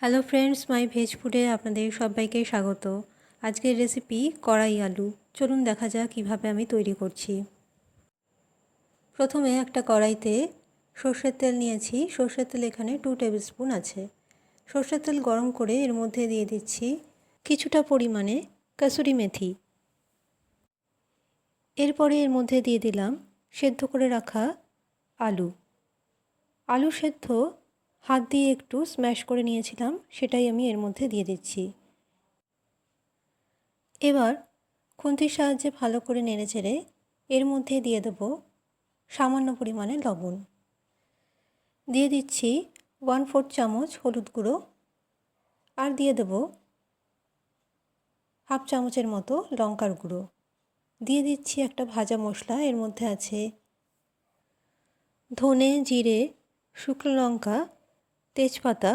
Hello friends, মাই veg ফুডে আপনাদের সবাইকে স্বাগত। আজকের রেসিপি কড়াই আলু। চলুন দেখা যাক কীভাবে আমি তৈরি করছি। প্রথমে একটা কড়াইতে সর্ষের তেল নিয়েছি। সর্ষের তেল এখানে 2 টেবিল স্পুন আছে। সর্ষের তেল গরম করে এর মধ্যে দিয়ে দিচ্ছি কিছুটা পরিমাণে কাসুরি মেথি। এরপরে এর মধ্যে দিয়ে দিলাম সেদ্ধ করে রাখা আলু। আলু সেদ্ধ হাত দিয়ে একটু স্ম্যাশ করে নিয়েছিলাম, সেটাই আমি এর মধ্যে দিয়ে দিচ্ছি। এবার খুন্তির সাহায্যে ভালো করে নেড়েচেড়ে এর মধ্যে দিয়ে দেব সামান্য পরিমাণে লবণ। দিয়ে দিচ্ছি 1/4 চামচ হলুদ গুঁড়ো, আর দিয়ে দেব হাফ চামচের মতো লঙ্কার গুঁড়ো। দিয়ে দিচ্ছি একটা ভাজা মশলা। এর মধ্যে আছে ধনে, জিরে, শুকনো লঙ্কা, তেজপাতা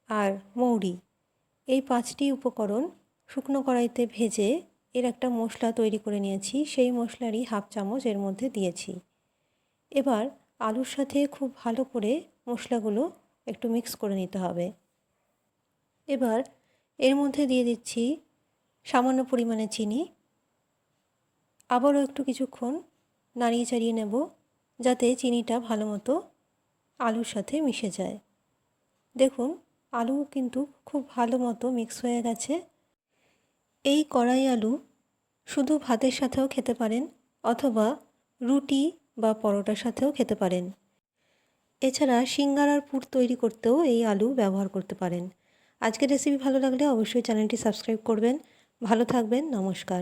আর মৌরি। এই 5টি উপকরণ শুকনো কড়াইতে ভেজে এর একটা মশলা তৈরি করে নিয়েছি। সেই মশলারই হাফ চামচ এর মধ্যে দিয়েছি। এবার আলুর সাথে খুব ভালো করে মশলাগুলো একটু মিক্স করে নিতে হবে। এবার এর মধ্যে দিয়ে দিচ্ছি সামান্য পরিমাণে চিনি। আবারও একটু কিছুক্ষণ নাড়িয়ে চাড়িয়ে নেব, যাতে চিনিটা ভালো মতো আলুর সাথে মিশে যায়। দেখুন, আলু কিন্তু খুব ভালো মতো মিক্স হয়ে গেছে। এই কড়াই আলু শুধু ভাতের সাথেও খেতে পারেন, অথবা রুটি বা পরোটার সাথেও খেতে পারেন। এছাড়া সিঙ্গারার পুর তৈরি করতেও এই আলু ব্যবহার করতে পারেন। আজকের রেসিপি ভালো লাগলে অবশ্যই চ্যানেলটি সাবস্ক্রাইব করবেন। ভালো থাকবেন। নমস্কার।